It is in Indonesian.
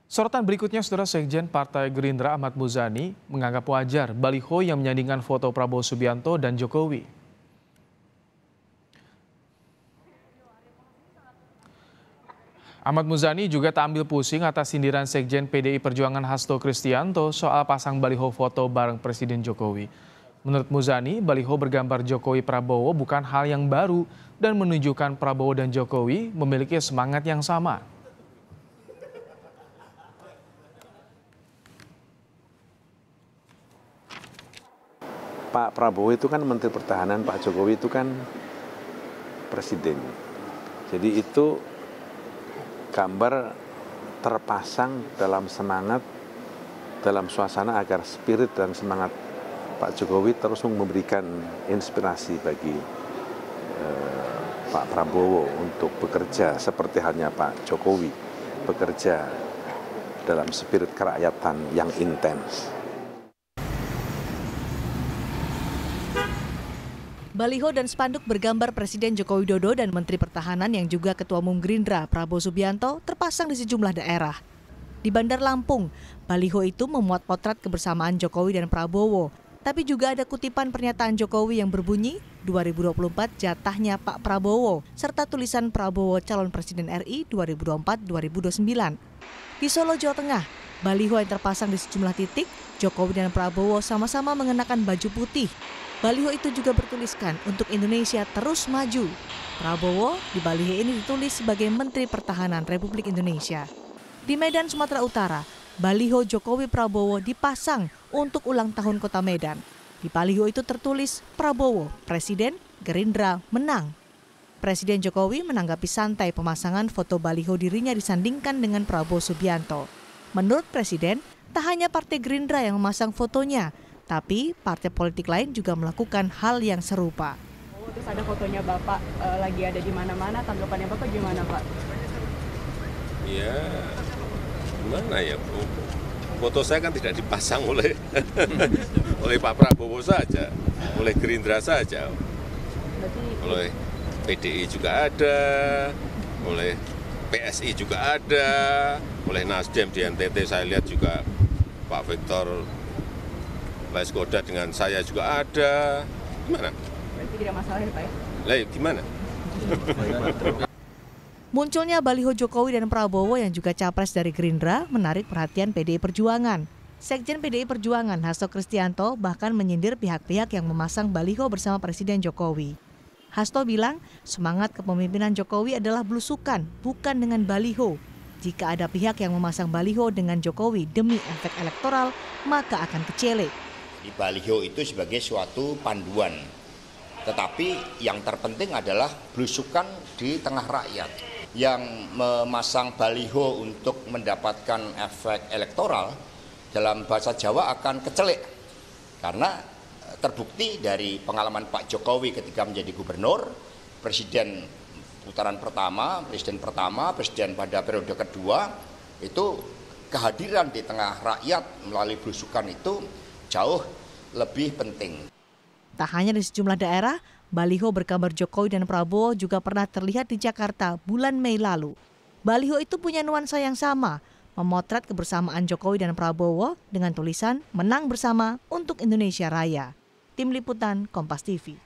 Sorotan berikutnya, Saudara, Sekjen Partai Gerindra Ahmad Muzani menganggap wajar baliho yang menyandingkan foto Prabowo Subianto dan Jokowi. Ahmad Muzani juga tak ambil pusing atas sindiran Sekjen PDI Perjuangan Hasto Kristianto soal pasang baliho foto bareng Presiden Jokowi. Menurut Muzani, baliho bergambar Jokowi Prabowo bukan hal yang baru dan menunjukkan Prabowo dan Jokowi memiliki semangat yang sama. Pak Prabowo itu kan Menteri Pertahanan, Pak Jokowi itu kan Presiden. Jadi itu gambar terpasang dalam semangat, dalam suasana agar spirit dan semangat Pak Jokowi terus memberikan inspirasi bagi Pak Prabowo untuk bekerja seperti halnya Pak Jokowi, bekerja dalam spirit kerakyatan yang intens. Baliho dan spanduk bergambar Presiden Joko Widodo dan Menteri Pertahanan yang juga Ketua Umum Gerindra Prabowo Subianto terpasang di sejumlah daerah. Di Bandar Lampung, baliho itu memuat potret kebersamaan Jokowi dan Prabowo. Tapi juga ada kutipan pernyataan Jokowi yang berbunyi 2024 jatahnya Pak Prabowo, serta tulisan Prabowo calon Presiden RI 2024-2029. Di Solo, Jawa Tengah, baliho yang terpasang di sejumlah titik, Jokowi dan Prabowo sama-sama mengenakan baju putih. Baliho itu juga bertuliskan untuk Indonesia terus maju. Prabowo di baliho ini ditulis sebagai Menteri Pertahanan Republik Indonesia. Di Medan, Sumatera Utara, baliho Jokowi Prabowo dipasang untuk ulang tahun Kota Medan. Di baliho itu tertulis Prabowo, Presiden, Gerindra menang. Presiden Jokowi menanggapi santai pemasangan foto baliho dirinya disandingkan dengan Prabowo Subianto. Menurut Presiden, tak hanya Partai Gerindra yang memasang fotonya, tapi partai politik lain juga melakukan hal yang serupa. Terus ada fotonya Bapak lagi ada di mana-mana, tanggapannya Bapak gimana, Pak? Ya, gimana ya, foto saya kan tidak dipasang oleh Pak Prabowo saja, oleh Gerindra saja. Berarti oleh PDI juga ada, oleh PSI juga ada, oleh Nasdem di NTT saya lihat juga Pak Victor Laiskodat dengan saya juga ada. Gimana? Berarti tidak masalah ya, Pak ya? Lah gimana? Munculnya baliho Jokowi dan Prabowo yang juga capres dari Gerindra menarik perhatian PDI Perjuangan. Sekjen PDI Perjuangan Hasto Kristianto bahkan menyindir pihak-pihak yang memasang baliho bersama Presiden Jokowi. Hasto bilang semangat kepemimpinan Jokowi adalah belusukan, bukan dengan baliho. Jika ada pihak yang memasang baliho dengan Jokowi demi efek elektoral, maka akan kecele. Di baliho itu sebagai suatu panduan, tetapi yang terpenting adalah belusukan di tengah rakyat. Yang memasang baliho untuk mendapatkan efek elektoral dalam bahasa Jawa akan kecelek, karena terbukti dari pengalaman Pak Jokowi ketika menjadi gubernur, presiden putaran pertama, presiden pada periode kedua, itu kehadiran di tengah rakyat melalui belusukan itu jauh lebih penting. Tak hanya di sejumlah daerah, baliho bergambar Jokowi dan Prabowo juga pernah terlihat di Jakarta bulan Mei lalu. Baliho itu punya nuansa yang sama, memotret kebersamaan Jokowi dan Prabowo dengan tulisan "Menang bersama untuk Indonesia Raya". Tim Liputan Kompas TV.